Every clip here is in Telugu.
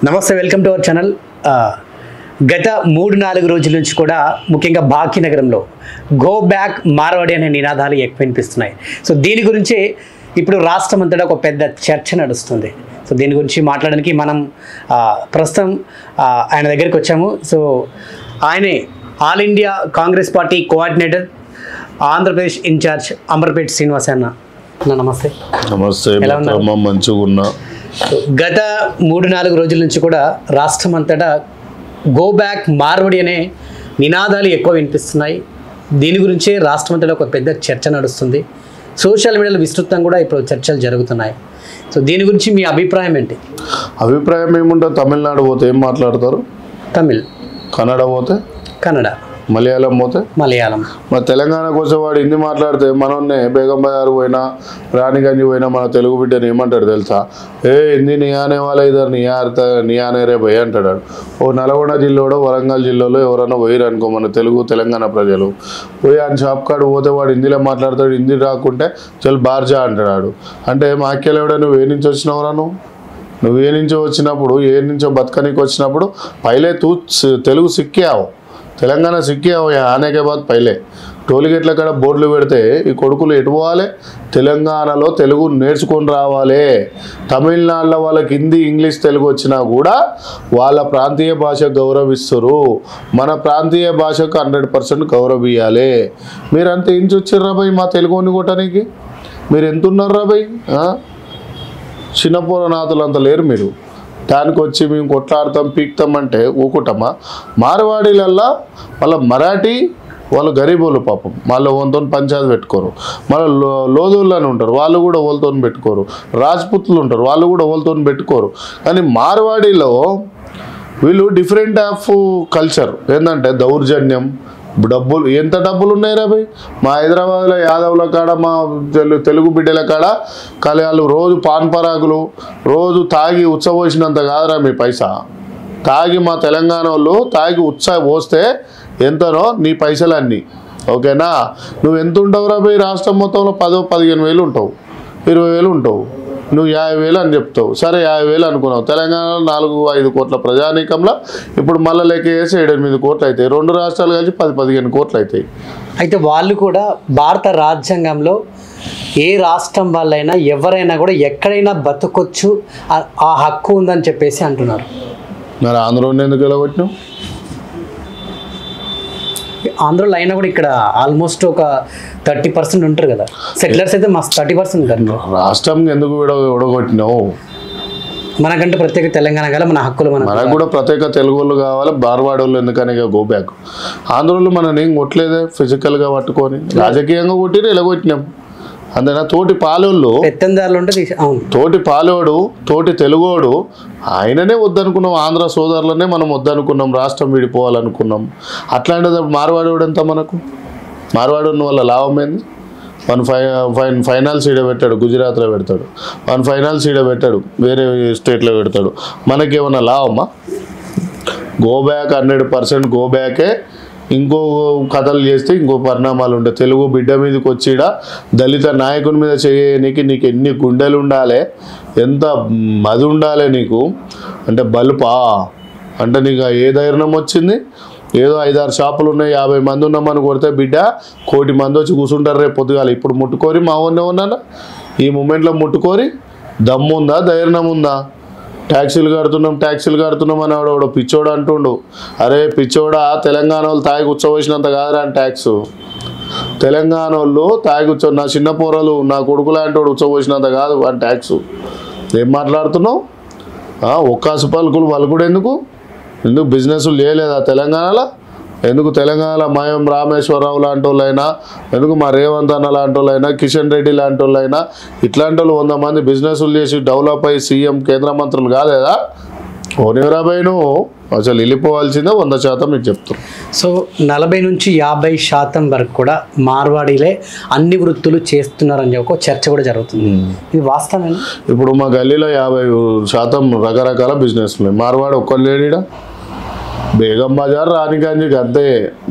నమస్తే, వెల్కమ్ టు అవర్ ఛానల్. గత 3-4 రోజుల నుంచి కూడా ముఖ్యంగా భాగ్యనగరంలో గో బ్యాక్ మార్వాడి అనే నినాదాలు ఎక్కువ వినిపిస్తున్నాయి. సో దీని గురించి ఇప్పుడు రాష్ట్రం అంతటా ఒక పెద్ద చర్చ నడుస్తుంది. సో దీని గురించి మాట్లాడడానికి మనం ప్రస్తుతం ఆయన దగ్గరికి వచ్చాము. సో ఆయనే all India Congress party coordinator, Andhra Pradesh incharge Amarpet Srinivas అన్న. నమస్తే. నమస్తే, మంచిగా ఉన్నా. గత 3-4 రోజుల నుంచి కూడా రాష్ట్రం అంతటా గో బ్యాక్ మార్వడి అనే నినాదాలు ఎక్కువ వినిపిస్తున్నాయి. దీని గురించే రాష్ట్రం అంతటా ఒక పెద్ద చర్చ నడుస్తుంది. సోషల్ మీడియాలో విస్తృతంగా కూడా ఇప్పుడు చర్చలు జరుగుతున్నాయి. సో దీని గురించి మీ అభిప్రాయం ఏంటి? అభిప్రాయం ఏముంటుంది? తమిళనాడు పోతే ఏం మాట్లాడతారు? తమిళ్. కన్నడ పోతే కన్నడ. మలయాళం పోతే మలయాళం. మరి తెలంగాణకు వచ్చే వాడు హిందీ మాట్లాడితే మనల్ని బేగం బజార్ పోయినా రాణిగంజ్ పోయినా మన తెలుగు బిడ్డని ఏమంటాడు తెలుసా? హిందీ నియానే వాళ్ళ ఇద్దరు నియానే రే భయ అంటాడు. ఓ నల్గొండ జిల్లాలో వరంగల్ జిల్లాలో ఎవరైనా పోయిరు అనుకో మన తెలంగాణ ప్రజలు పోయి ఆయన షాప్ కాడు పోతే వాడు హిందీలో మాట్లాడతాడు. హిందీ రాకుంటే చల్ బార్జా అంటాడు. అంటే మాక్యలేవిడ నువ్వు ఏ నుంచి వచ్చినావురా? నువ్వు ఏ నుంచో వచ్చినప్పుడు ఏ నుంచో బతకనికి వచ్చినప్పుడు పైలే తూ తెలుగు సిక్కావు, తెలంగాణ సిక్కావు. ఆనేకే బాద్ పైలే టోల్గేట్ల కాడ బోర్డులు పెడితే ఈ కొడుకులు ఎటు పోవాలి? తెలంగాణలో తెలుగు నేర్చుకొని రావాలి. తమిళనాడులో వాళ్ళకి హిందీ ఇంగ్లీష్ తెలుగు వచ్చినా కూడా వాళ్ళ ప్రాంతీయ భాష గౌరవిస్తారు. మన ప్రాంతీయ భాషకు 100% గౌరవియాలి. మీరంతా ఏం చూచారు రాబాయ్ మా తెలుగుని కొట్టడానికి? మీరు ఎంత ఉన్నారు రాబాయ్? చిన్నపూర నాతులు అంత లేరు మీరు. దానికి వచ్చి మేము కొట్లాడతాం పీక్తాం అంటే ఊకుటమా? మార్వాడీలల్లా వాళ్ళ మరాఠీ వాళ్ళు గరీబోళ్ళు పాపం, వాళ్ళు వాళ్ళతో పంచాయతీ పెట్టుకోరు. మళ్ళీ లోదుళ్ళని ఉంటారు, వాళ్ళు కూడా వాళ్ళతో పెట్టుకోరు. రాజ్పుత్లు ఉంటారు, వాళ్ళు కూడా వాళ్ళతో పెట్టుకోరు. కానీ మార్వాడీలో వీళ్ళు డిఫరెంట్ ఆఫ్ కల్చర్ ఏంటంటే దౌర్జన్యం, డబ్బులు. ఎంత డబ్బులు ఉన్నాయి రా భయ్? మా హైదరాబాద్లో యాదవుల కాడ మా తెలుగు బిడ్డల కాడ కళ్యాణాలు రోజు పాన్ పరాకులు రోజు తాగి ఉచ్చబోసినంత కాదురా మీ పైసా. తాగి మా తెలంగాణ వాళ్ళు తాగి పోస్తే ఎంతనో నీ పైసలు అన్నీ. ఓకేనా? నువ్వు ఎంత ఉంటావురా భయ్? రాష్ట్రం మొత్తంలో 10-15 వేలు ఉంటావు, 20 వేలు ఉంటావు. నువ్వు 50 వేలు అని చెప్తావు. సరే 50 వేలు అనుకున్నావు. తెలంగాణలో 4-5 కోట్ల ప్రజానీకంలో ఇప్పుడు మళ్ళీ లెక్క వేసి 7-8 కోట్లు అవుతాయి. 2 రాష్ట్రాలు కలిసి 10-15 కోట్లు అవుతాయి. అయితే వాళ్ళు కూడా భారత రాజ్యాంగంలో ఏ రాష్ట్రం వాళ్ళైనా ఎవరైనా కూడా ఎక్కడైనా బతకొచ్చు, ఆ హక్కు ఉందని చెప్పేసి అంటున్నారు. మరి ఆంధ్రోని ఎందుకు వెళ్ళగొట్టినావు? ఆంధ్రలో అయినా కూడా ఇక్కడ ఆల్మోస్ట్ ఒక 30% ఉంటారు కదా సెటిలర్స్. అయితే మస్తు 30% ఉంటారు. రాష్ట్రం ఎందుకు విడగొట్టినావు? మనకంటే ప్రత్యేక తెలంగాణ గల మన హక్కులు మనకు కూడా ప్రత్యేక తెలుగు వాళ్ళు కావాలి. బార్వాడ వాళ్ళు ఎందుకని గో బ్యాక్. ఆంధ్రోళ్ళు మనం ఏం కొట్టలేదే, ఫిజికల్గా పట్టుకొని రాజకీయంగా కొట్టిరు ఇలా కొట్టినాం అంతేనా? తోటి పాలోళ్ళు పెత్తందారులు ఉంటే తోటి పాలోడు తోటి తెలుగోడు ఆయననే వద్దనుకున్నాం. ఆంధ్ర సోదరులనే మనం వద్దనుకున్నాం, రాష్ట్రం విడిపోవాలనుకున్నాం. అట్లాంటిది మార్వాడోడు ఎంత మనకు? మార్వాడు వల్ల లాభం ఏంది? ఫైనల్స్ ఈడ పెట్టాడు, గుజరాత్లో పెడతాడు. ఫైనల్స్ ఈడ పెట్టాడు, వేరే స్టేట్లో పెడతాడు. మనకేమన్నా లాభమా? గో బ్యాక్ 100% గో బ్యాకే. ఇంకో కథలు చేస్తే ఇంకో పరిణామాలు ఉంటాయి. తెలుగు బిడ్డ మీదకి వచ్చిడ దళిత నాయకుని మీద చేయనీకి నీకు ఎన్ని గుండెలు ఉండాలి, ఎంత మది ఉండాలి నీకు అంటే బలుపా అంటే నీకు ఏ ధైర్యం వచ్చింది? ఏదో 5-6 షాపులు ఉన్నాయి, 50 మంది ఉన్నామని కొడితే బిడ్డ 1 కోటి మంది వచ్చి కూర్చుంటారు రేపు పొద్దుగాల. ఇప్పుడు ముట్టుకోరి మా ఊరినే ఉన్నానా? ఈ మూమెంట్లో ముట్టుకోరి దమ్ముందా, ధైర్యం ఉందా? ట్యాక్సీలు కడుతున్నాం అని వాడు పిచ్చోడు అంటుండు. అరే పిచ్చోడా, తెలంగాణ వాళ్ళు తాగి ఉచ్చవచ్చినంత కాదురా అని ట్యాక్స్. తెలంగాణ వాళ్ళు తాగి నా చిన్న పోరలు నా కొడుకు లాంటి వాడు ఉచ్చవచ్చినంత కాదు అని ట్యాక్స్. ఏం మాట్లాడుతున్నావు? ఒక్కాసు పలుకులు పలుకుడు ఎందుకు బిజినెస్ లేలేదా తెలంగాణలో? ఎందుకు తెలంగాణలో మయం రామేశ్వరరావు లాంటి వాళ్ళైనా, ఎందుకు మా రేవంత్ అన్న లాంటి వాళ్ళైనా, కిషన్ రెడ్డి లాంటి వాళ్ళైనా, ఇట్లాంటి వాళ్ళు 100 మంది బిజినెస్లు చేసి డెవలప్ అయ్యి సీఎం కేంద్ర మంత్రులు కాలేదా? ఓనిరాబాయ్ నువ్వు అసలు వెళ్ళిపోవాల్సిందే 100% మీకు చెప్తాను. సో 40-50% వరకు కూడా మార్వాడీలే అన్ని వృత్తులు చేస్తున్నారని ఒక చర్చ కూడా జరుగుతుంది. ఇది వాస్తవమేనా? ఇప్పుడు మా గల్లీలో 50% రకరకాల బిజినెస్లు ఉన్నాయి. మార్వాడి ఒక్కరు లేడీడా? బేగం బజార్ రాణిగంజ్కి అంతే.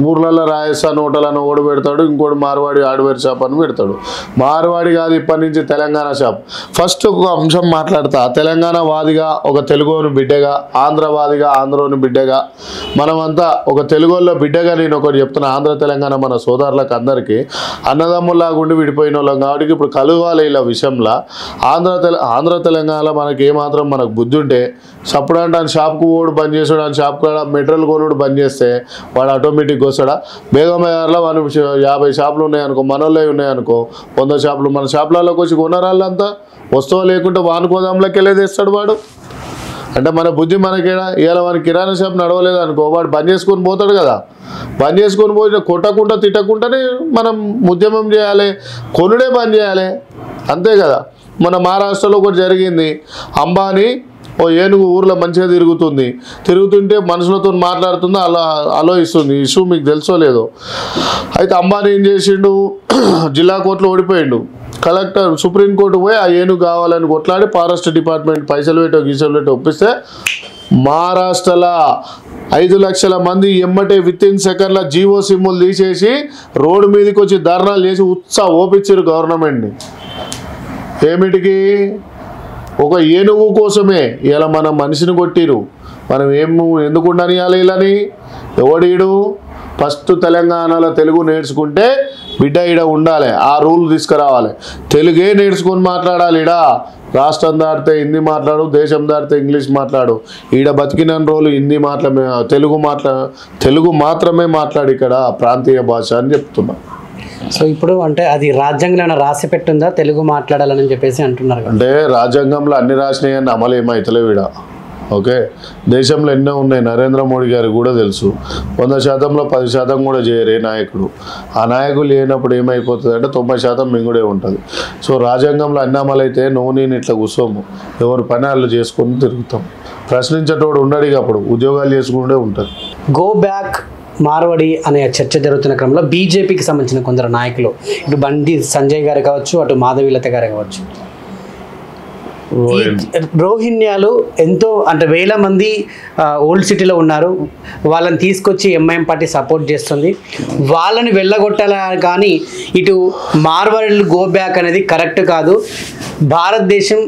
ఊర్లలో రాజస్థాన్ హోటల్ ఓడి పెడతాడు, ఇంకోటి మార్వాడి హార్డ్వేర్ షాప్ అని పెడతాడు. మార్వాడి కాదు ఇప్పటి నుంచి తెలంగాణ షాప్. ఫస్ట్ ఒక అంశం మాట్లాడతా. తెలంగాణ వాదిగా, ఒక తెలుగుని బిడ్డగా, ఆంధ్రవాదిగా, ఆంధ్రోని బిడ్డగా, మనమంతా ఒక తెలుగులో బిడ్డగా నేను ఒకటి చెప్తున్నా. ఆంధ్ర తెలంగాణ మన సోదరులకు అందరికీ అన్నదమ్ముల్లాగా ఉండి విడిపోయిన వాళ్ళం కాబట్టి ఇప్పుడు కలుగాలి ఇలా విషయంలో. ఆంధ్ర తెలంగాణలో మనకి ఏమాత్రం మనకు బుద్ధి ఉంటే సప్పుడంటే ఆయన షాప్కు ఓడు బంద్ చేసాడు, ఆయన షాప్ కాడ మెటీరియల్ కొనుడు బంద్ చేస్తే వాడు ఆటోమేటిక్గా వస్తాడా? బేగం బజార్లో వాళ్ళు 50 షాపులు ఉన్నాయనుకో, మనోళ్ళే ఉన్నాయనుకో, 100 షాపులు మన షాపులలోకి వచ్చి కొనరాళ్ళంతా వస్తువు లేకుంటే వానుకోదాంలోకి వెళ్ళేది తెస్తాడు వాడు. అంటే మన బుద్ధి మనకేడా? ఇవాళ వానికి కిరాణా షాప్ నడవలేదు అనుకో, వాడు బంద్ చేసుకొని పోతాడు కదా. బంద్ చేసుకొని పోయి కొట్టకుండా తిట్టకుండానే మనం ఉద్యమం చేయాలి, కొనుడే బంద్ చేయాలి, అంతే కదా. మన మహారాష్ట్రలో ఒకటి జరిగింది. అంబానీ ఓ ఏనుగు ఊర్లో మంచిగా తిరుగుతుంటే మనుషులతో మాట్లాడుతుందో అలో ఇస్తుంది. ఇష్యూ మీకు తెలుసో లేదో. అయితే అంబానీ ఏం చేసిండు, జిల్లా కోర్టులో ఓడిపోయిండు. కలెక్టర్ సుప్రీంకోర్టు పోయి ఆ ఏనుగు కావాలని కొట్లాడి ఫారెస్ట్ డిపార్ట్మెంట్ పైసలు పెట్టి ఒప్పిస్తే మహారాష్ట్రలో 5 లక్షల మంది ఎమ్మటే వితిన్ సెకండ్ల జీవో సిమ్ములు తీసేసి రోడ్డు మీదకి వచ్చి ధర్నాలు చేసి ఓపించారు గవర్నమెంట్ని. ఏమిటికి? ఒక ఏనుగు కోసమే ఇలా మన మనిషిని కొట్టిరు. మనం ఎందుకు ఉండనియాలి ఇలాని? ఎవడీడు? ఫస్ట్ తెలంగాణలో తెలుగు నేర్చుకుంటే బిడ్డ ఈడ ఉండాలి, ఆ రూల్ తీసుకురావాలి. తెలుగే నేర్చుకొని మాట్లాడాలి. ఈడ రాష్ట్రం దాటితే హిందీ మాట్లాడు, దేశం దాటితే ఇంగ్లీష్ మాట్లాడు. ఈడ బతికిన రోజులు హిందీ తెలుగు మాత్రమే మాట్లాడు ఇక్కడ ప్రాంతీయ భాష అని చెప్తున్నా. సో ఇప్పుడు అంటే అది రాజ్యాంగంలో రాసి పెట్టుందా తెలుగు మాట్లాడాలని చెప్పేసి అంటున్నారు. అంటే రాజ్యాంగంలో అన్ని రాసినాయని అమలు ఏమైతలేవు ఈడ. ఓకే, దేశంలో ఎన్నో ఉన్నాయి. నరేంద్ర మోడీ గారికి కూడా తెలుసు. 100%లో 10% కూడా చేయరే నాయకుడు. ఆ నాయకులు లేనప్పుడు ఏమైపోతుంది అంటే 90% మింగుడే ఉంటుంది. సో రాజ్యాంగంలో అన్ని అమలైతే నేను ఇట్లా కూర్చోము, ఎవరి పని వాళ్ళు చేసుకొని తిరుగుతాం. ప్రశ్నించేటోడు ఉండడు, అప్పుడు ఉద్యోగాలు చేసుకుంటే ఉంటుంది. గో బ్యాక్ మార్వడి అనే చర్చ జరుగుతున్న క్రమంలో బీజేపీకి సంబంధించిన కొందరు నాయకులు, ఇటు బండి సంజయ్ గారు కావచ్చు, అటు మాధవీలత గారు కావచ్చు, రోహిణ్యాలు ఎంతో అంటే 1000 మంది ఓల్డ్ సిటీలో ఉన్నారు. వాళ్ళని తీసుకొచ్చి ఎంఐఎం పార్టీ సపోర్ట్ చేస్తుంది. వాళ్ళని వెళ్ళగొట్టాలని కానీ ఇటు మార్వాడీలు గో బ్యాక్ అనేది కరెక్ట్ కాదు. భారతదేశం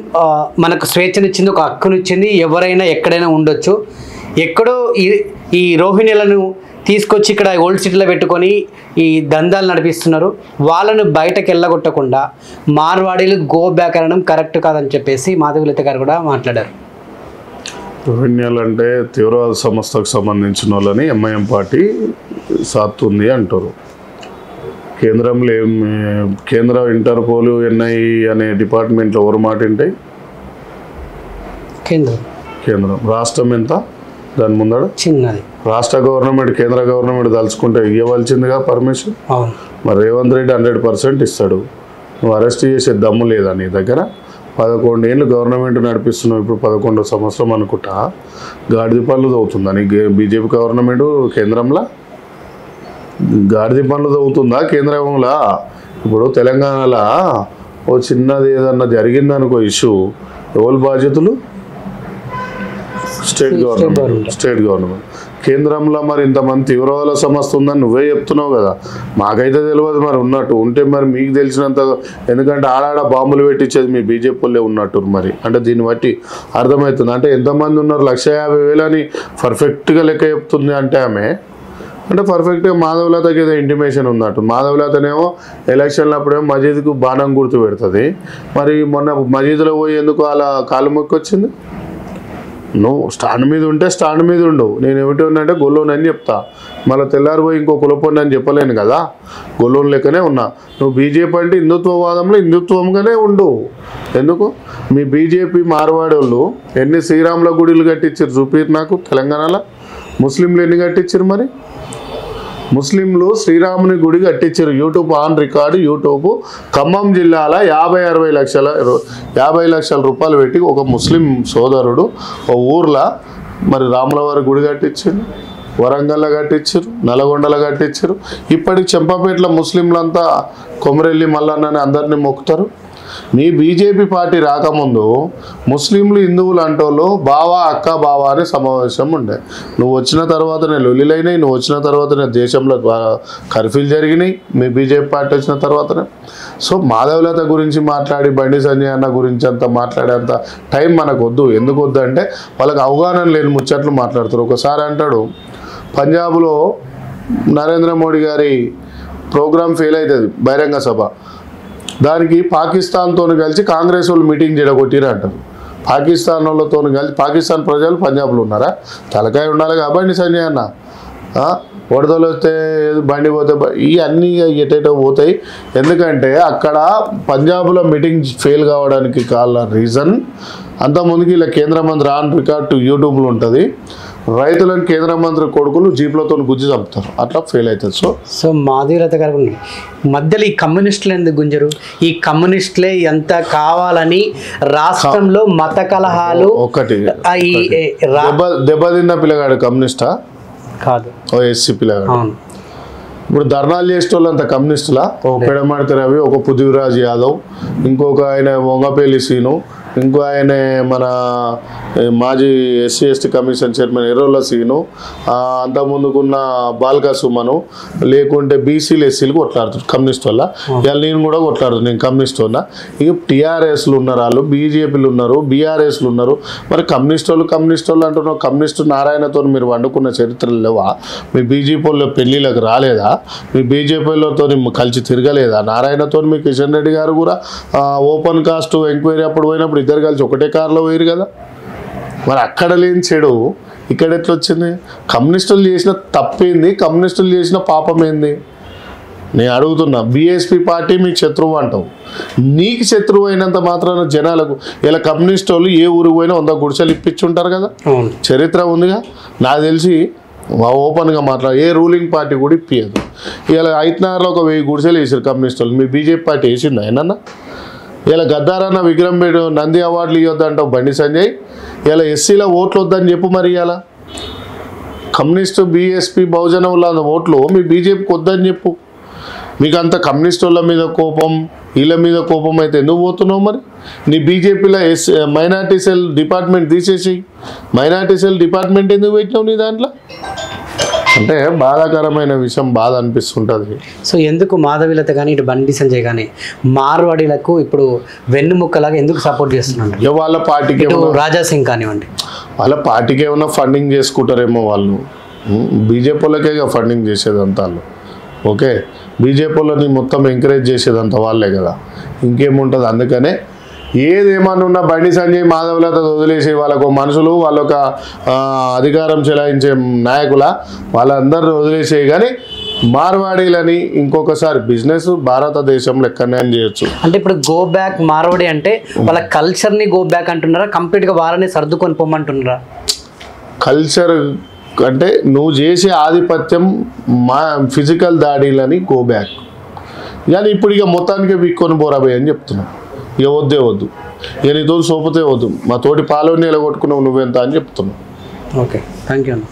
మనకు స్వేచ్ఛనిచ్చింది, ఒక హక్కునిచ్చింది. ఎవరైనా ఎక్కడైనా ఉండొచ్చు. ఎక్కడో ఈ రోహిణ్యాలను తీసుకొచ్చి ఇక్కడ ఓల్డ్ సిటీలో పెట్టుకొని ఈ దందాలు నడిపిస్తున్నారు. వాళ్ళను బయటకు వెళ్ళగొట్టకుండా మార్వాడీలు గో బ్యాక్ అనడం కరెక్ట్ కాదని చెప్పేసి మాధవీలత గారు కూడా మాట్లాడారు. రోహిణ్యాలు అంటే తీవ్రవాద సంస్థకు సంబంధించిన వాళ్ళని ఎంఐఎం పార్టీ సాత్తుంది అంటారు. కేంద్రంలో కేంద్ర ఇంటర్పోల్ ఎన్ఐ అనే డిపార్ట్మెంట్లో ఎవరు మాట ఉంటాయి? కేంద్రం. రాష్ట్రం ఎంత దాని ముందడ? చిన్నది. రాష్ట్ర గవర్నమెంట్ కేంద్ర గవర్నమెంట్ తలుచుకుంటే ఇవ్వవలసిందిగా పర్మిషన్. మరి రేవంత్ రెడ్డి 100% ఇస్తాడు. నువ్వు అరెస్ట్ చేసే దమ్ము లేదా నీ దగ్గర? 11 ఏళ్ళు గవర్నమెంట్ నడిపిస్తున్నావు, ఇప్పుడు 11వ సంవత్సరం అనుకుంటా. గాడిద పనులు చదువుతుందా నీ బీజేపీ గవర్నమెంట్ కేంద్రంలో? గాడిద పనులు చదువుతుందా కేంద్రంలో? ఇప్పుడు తెలంగాణలో ఓ చిన్నది ఏదన్నా జరిగిందనుకో ఇష్యూ, ఎవరు బాధ్యతలు? State government. కేంద్రంలో మరి ఇంతమంది తీవ్రవాద సంస్థ ఉందని నువ్వే చెప్తున్నావు కదా. మాకైతే తెలియదు, మరి ఉన్నట్టు ఉంటే మరి మీకు తెలిసినంత. ఎందుకంటే ఆడాడ బాంబులు పెట్టించేది మీ బీజేపీ వాళ్ళే ఉన్నట్టు. మరి అంటే దీన్ని బట్టి అర్థమవుతుంది. అంటే ఎంతమంది ఉన్నారు? 150,000 అని పర్ఫెక్ట్గా లెక్క చెప్తుంది అంటే ఆమె. అంటే పర్ఫెక్ట్గా మాధవలతకి ఏదో ఇంటిమేషన్ ఉన్నట్టు. మాధవలతనేమో ఎలక్షన్లప్పుడేమో మజీద్కు బాణం గుర్తు పెడుతుంది. మరి మొన్న మజీద్లో పోయి ఎందుకు అలా కాలు మొక్కి వచ్చింది? నువ్వు స్టాండ్ మీద ఉంటే స్టాండ్ మీద ఉండవు. నేను ఏమిటి ఉన్నంటే గొల్లోని అని చెప్తా. మళ్ళీ తెల్లారిపోయి ఇంకో కులపొండి అని చెప్పలేను కదా. గొల్లోని లెక్కనే ఉన్నా. నువ్వు బీజేపీ అంటే హిందుత్వవాదంలో హిందుత్వంగానే ఉండు. ఎందుకు? మీ బీజేపీ మార్వాడోళ్ళు ఎన్ని శ్రీరాముల గుడిలు కట్టించారు చూపిరు నాకు తెలంగాణలో. ముస్లింలు ఎన్ని కట్టించారు? మరి ముస్లింలు శ్రీరాముని గుడి కట్టించారు. YouTube on record. YouTube Khammam జిల్లాలో 50 లక్షల రూపాయలు పెట్టి ఒక ముస్లిం సోదరుడు ఓ ఊర్లో మరి రాములవారి గుడి కట్టించారు. వరంగల్లో కట్టించారు, నల్గొండలో కట్టించారు. ఇప్పటికి చెంపపేటలో ముస్లింలంతా కొమరెల్లి మల్లన్నని అందరినీ మొక్కుతారు. మీ బీజేపీ పార్టీ రాకముందు ముస్లింలు హిందువులు అంటోళ్ళు బావా అక్క బావా అనే సమావేశం ఉండే. నువ్వు వచ్చిన తర్వాతనే లొల్లిలైనాయి, నువ్వు వచ్చిన తర్వాతనే దేశంలో కర్ఫ్యూలు జరిగినాయి మీ బీజేపీ పార్టీ వచ్చిన తర్వాతనే. సో మాధవలత గురించి మాట్లాడి బండి సంజయ్ అన్న గురించి అంత మాట్లాడేంత టైం మనకు వద్దు. ఎందుకు వద్దు అంటే వాళ్ళకి అవగాహన లేని ముచ్చట్లు మాట్లాడతారు. ఒకసారి అంటాడు పంజాబ్లో నరేంద్ర మోడీ గారి ప్రోగ్రాం ఫెయిల్ అవుతుంది బహిరంగ సభ, దానికి పాకిస్తాన్తో కలిసి కాంగ్రెస్ వాళ్ళు మీటింగ్ జడగొట్టిరు అంటారు. పాకిస్తాన్ వాళ్ళతో కలిసి పాకిస్తాన్ ప్రజలు పంజాబ్లో ఉన్నారా? తలకాయ ఉండాలి కాబట్టి సంజయ్ అన్న వరదలు వస్తే బండి పోతే ఇవన్నీ ఎటేటో పోతాయి. ఎందుకంటే అక్కడ పంజాబ్లో మీటింగ్ ఫెయిల్ కావడానికి రీజన్ అంతకుముందుకి ఇలా కేంద్ర మంత్రి ఆన్ రికార్డ్ యూట్యూబ్లో ఉంటుంది, రైతులను కేంద్ర మంత్రి కొడుకులు జీప్లతో గుజ్జు చంపుతారు, అట్లా ఫెయిల్ అవుతుంది. సో మాధవీలత గారు మధ్యలో ఈ కమ్యూనిస్టులు ఎందుకు గుంజరు? ఈ కమ్యూనిస్టులే ఎంత కావాలని రాష్ట్రంలో మత కలహాలు ఒకటి దెబ్బతిన్న పిల్లగాడు కమ్యూనిస్టా కాదు, ఓ ఎస్సీ పిల్లగాడు. ఇప్పుడు ధర్నాలు చేసే వాళ్ళు అంత కమ్యూనిస్టులా? ఓ పెడమర్తి రవి, ఒక పృథ్వీరాజ్ యాదవ్, ఇంకొక ఆయన వంగపల్లి సీను, ఇంకో ఆయన మన మాజీ SC ST commission chairman Errolla Seenu, అంతకుముందుకున్న బాల్కా సుమను, లేకుంటే బీసీలు ఎస్సీలు కొట్లాడుతారు కమ్యూనిస్ట్ వల్ల. ఇలా నేను కూడా కొట్లాడుతాను, నేను కమ్యూనిస్ట్ వల్ల. ఇక టీఆర్ఎస్లు ఉన్నారు, వాళ్ళు బీజేపీలు ఉన్నారు, బీఆర్ఎస్లు ఉన్నారు. మరి కమ్యూనిస్ట్ వాళ్ళు అంటున్నావు. కమ్యూనిస్టు నారాయణతో మీరు వండుకున్న చరిత్రలు లేవా? మీ బీజేపీ వాళ్ళు పెళ్ళిళ్ళకి రాలేదా? మీ బీజేపీలతో కలిసి తిరగలేదా? నారాయణతో మీ కిషన్ రెడ్డి గారు కూడా ఓపెన్ కాస్ట్ ఎంక్వైరీ అప్పుడు పోయినప్పుడు ఇద్దరు కలిసి ఒకటే కారులో పోయారు కదా. మరి అక్కడ లేని చెడు ఇక్కడ ఎట్లా వచ్చింది? కమ్యూనిస్టులు చేసిన తప్పేంది? కమ్యూనిస్టులు చేసిన పాపం ఏంది? నేను అడుగుతున్నా. బీఎస్పీ పార్టీ మీకు శత్రువు అంటావు, నీకు శత్రువు అయినంత మాత్రాన జనాలకు ఇలా కమ్యూనిస్ట్ వాళ్ళు ఏ ఊరికి పోయినా 100 గుడిసెలు ఇప్పించుంటారు కదా, చరిత్ర ఉందిగా. నాకు తెలిసి ఓపెన్గా మాట్లాడు ఏ రూలింగ్ పార్టీ కూడా ఇప్పియదు. ఇలా ఐతనగర్లో ఒక 1000 గుడిసెలు వేసారు కమ్యూనిస్ట్ వాళ్ళు. మీ బీజేపీ పార్టీ వేసింది ఆయనన్నా? ఇలా గద్దారన్న విగ్రహం పెట్టి నంది అవార్డులు ఇవ్వద్దంటావు బండి సంజయ్. ఇలా ఎస్సీల ఓట్లు వద్దని చెప్పు. మరి ఇలా కమ్యూనిస్టు బీఎస్పీ బహుజన వాళ్ళ ఓట్లు మీ బీజేపీకి వద్దని చెప్పు. మీకు అంత కమ్యూనిస్ట్ వాళ్ళ మీద కోపం, వీళ్ళ మీద కోపం అయితే ఎందుకు పోతున్నావు? మరి నీ బీజేపీలో మైనార్టీ సెల్ డిపార్ట్మెంట్ తీసేసి మైనార్టీ సెల్ డిపార్ట్మెంట్ ఎందుకు పెట్టినావు నీ దాంట్లో? అంటే బాధాకరమైన విషయం, బాధ అనిపిస్తుంటుంది. సో ఎందుకు మాధవీలత కానీ ఇటు బండి సంజయ్ కానీ మార్వాడీలకు ఇప్పుడు వెన్నుముక్కలాగా ఎందుకు సపోర్ట్ చేస్తున్నారు? వాళ్ళ పార్టీకి రాజా సింగ్ కానివ్వండి, వాళ్ళ పార్టీకి ఏమన్నా ఫండింగ్ చేసుకుంటారేమో వాళ్ళు. బీజేపీ వాళ్ళకే ఫండింగ్ చేసేదంతా వాళ్ళు. ఓకే, బీజేపీ వాళ్ళని మొత్తం ఎంకరేజ్ చేసేదంతా వాళ్ళే కదా, ఇంకేముంటుంది. అందుకనే ఏదేమన్నా ఉన్నా బండి సంజయ్ మాధవలత వదిలేసి వాళ్ళకు మనుషులు, వాళ్ళొక అధికారం చెలాయించే నాయకుల వాళ్ళందరూ వదిలేసేయి. కానీ మార్వాడీలని ఇంకొకసారి బిజినెస్ భారతదేశంలో ఎక్కడనే చేయొచ్చు. అంటే ఇప్పుడు గో బ్యాక్ మార్వాడి అంటే వాళ్ళ కల్చర్ని గో బ్యాక్ అంటున్నారా, కంప్లీట్గా వాళ్ళని సర్దుకొని పొమ్మంటున్నారా? కల్చర్ అంటే నువ్వు చేసే ఆధిపత్యం మా ఫిజికల్ దాడిలని గో బ్యాక్. కానీ ఇప్పుడు ఇక మొత్తానికి బిక్కొని బోరాబోయ్ అని చెప్తున్నావు. ఇక వద్దే వద్దు, ఇక నీతో సోపితే వద్దు, మా తోటి పాలోని నిలగొట్టుకున్నావు నువ్వెంత అని చెప్తున్నావు. ఓకే, థ్యాంక్ యూ అన్న.